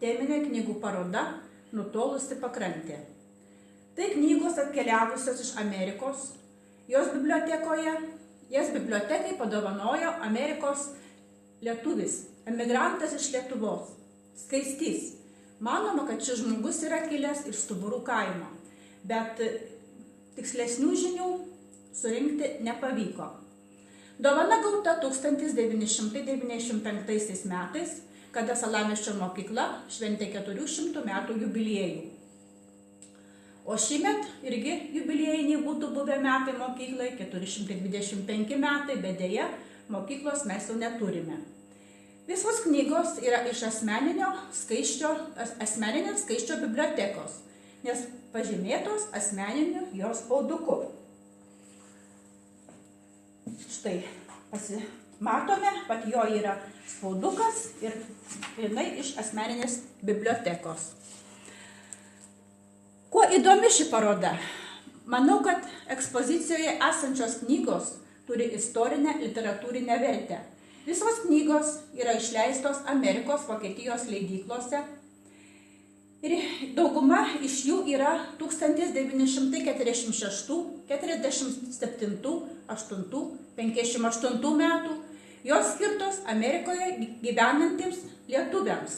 teminė knygų paroda Nutolusi pakrantė. Tai knygos atkeliavusios iš Amerikos. Jas bibliotekai padovanojo Amerikos lietuvis, emigrantas iš Lietuvos, Skaistys. Manoma, kad šis žmogus yra kilęs iš Stuburų kaimo, bet tikslesnių žinių surinkti nepavyko. Dovana gauta 1995 metais, kada Salamiesčio mokykla šventė 400 metų jubiliejų. O šįmet irgi jubiliejiniai būtų buvę metai mokyklai, 425 metai, bet deja, mokyklos mes jau neturime. Visos knygos yra iš asmeninės Skaisčio bibliotekos, nes pažymėtos asmeniniu jos spauduku. Štai, matome, kad jo yra spaudukas ir jinai iš asmeninės bibliotekos. Kuo įdomi ši paroda? Manau, kad ekspozicijoje esančios knygos turi istorinę literatūrinę vertę. Visos knygos yra išleistos Amerikos, Vokietijos leidyklose ir dauguma iš jų yra 1946, 47, 8, 58 metų. Jos skirtos Amerikoje gyvenantiems lietuviams.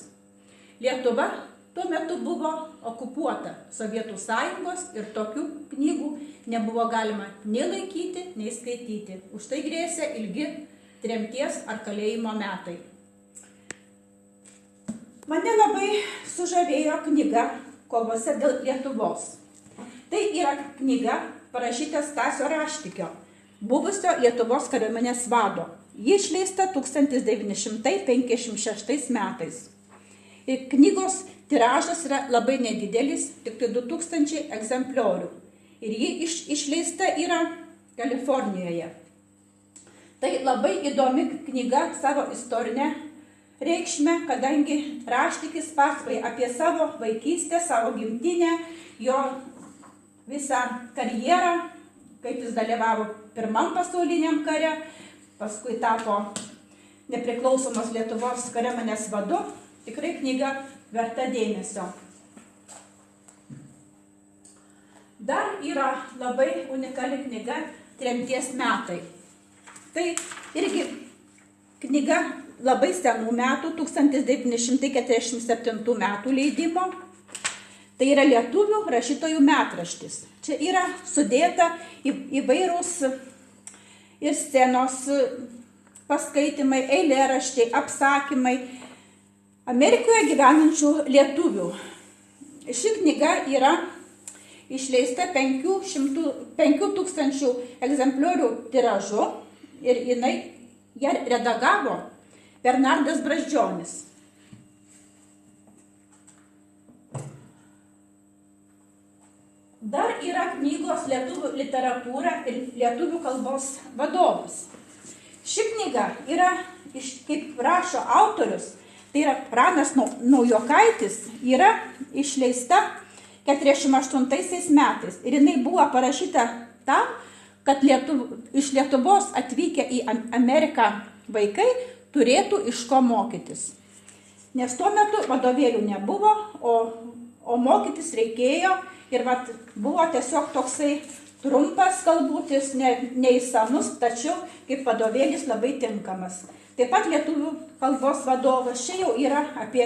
Lietuva tuo metu buvo okupuota Sovietų sąjungos ir tokių knygų nebuvo galima nei laikyti, nei skaityti. Už tai grėsė ilgi tremties ar kalėjimo metai. Mane labai sužavėjo knyga Kovose dėl Lietuvos. Tai yra knyga parašyta Stasio Raštikio, buvusio Lietuvos kariuomenės vado. Ji išleista 1956 metais. Ir knygos tiražas yra labai nedidelis, tik 2000 egzempliorių. Ir ji išleista yra Kalifornijoje. Tai labai įdomi knyga savo istorinę reikšmę, kadangi Raštikis pasakoja apie savo vaikystę, savo gimtinę, jo visą karjerą, kaip jis dalyvavo Pirmam pasauliniam kare, paskui tapo nepriklausomos Lietuvos kariuomenės vadu. Tikrai knyga verta dėmesio. Dar yra labai unikali knyga Tremties metai. Tai irgi knyga labai senų metų, 1947 metų leidimo. Tai yra lietuvių rašytojų metraštis. Čia yra sudėta įvairūs ir scenos paskaitimai, eilėraščiai, apsakymai Amerikoje gyvenančių lietuvių. Ši knyga yra išleista 5000 egzempliorių tiražu ir ją redagavo Bernardas Brazdžionis. Dar yra knygos Lietuvių literatūra ir lietuvių kalbos vadovas. Ši knyga yra, kaip rašo autorius, tai yra Pranas Naujokaitis, yra išleista 48 metais. Ir jinai buvo parašyta tam, kad iš Lietuvos atvykę į Ameriką vaikai turėtų iš ko mokytis. Nes tuo metu vadovėlių nebuvo, o mokytis reikėjo ir buvo tiesiog toksai trumpas kalbutis, neįsamus, tačiau kaip vadovėlis labai tinkamas. Taip pat lietuvių kalbos vadovas, čia jau yra apie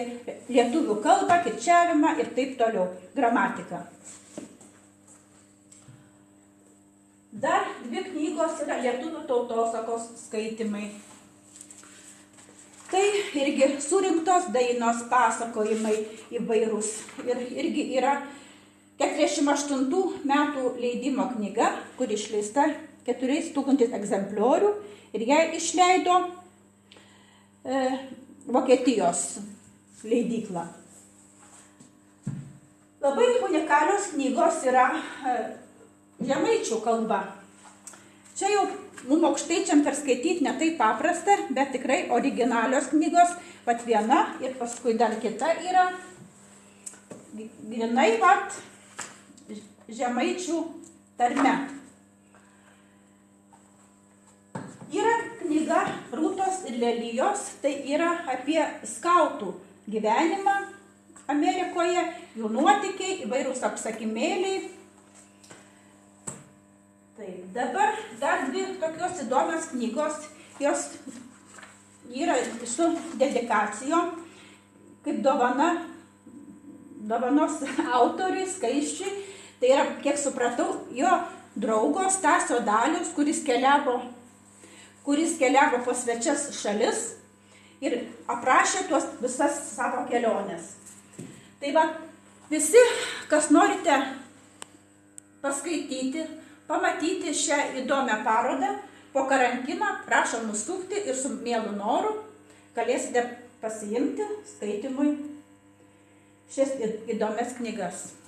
lietuvių kalbą, kirčiavimą ir taip toliau, gramatiką. Dar 2 knygos yra lietuvių tautosakos skaitymai. Tai irgi surinktos dainos, pasakojimai įvairūs. Ir irgi yra 48 metų leidimo knyga, kur išleista 4000 egzempliorių ir ją išleido Vokietijos leidykla. Labai unikalios knygos yra žemaičių kalba. Čia jau mums aukštaičiam perskaityti ne taip paprasta, bet tikrai originalios knygos, pat viena ir paskui dar kita yra grinai žemaičių tarme. Yra knyga Rūtos ir Lelijos, tai yra apie skautų gyvenimą Amerikoje, jų nuotykiai, įvairūs apsakymėliai. Taip, dabar dar dvi tokios įdomios knygos, jos yra su dedikacijom, kaip dovanos autoriui, Skaisčiui. Tai yra, kiek supratau, jo draugo Stasio Daliaus, kuris keliavo po svečias šalis ir aprašė tuos visas savo keliones. Tai va, visi, kas norite paskaityti, pamatyti šią įdomią parodą, po karantino prašom nusukti ir su mielu noru galėsite pasiimti skaitimui šias įdomias knygas.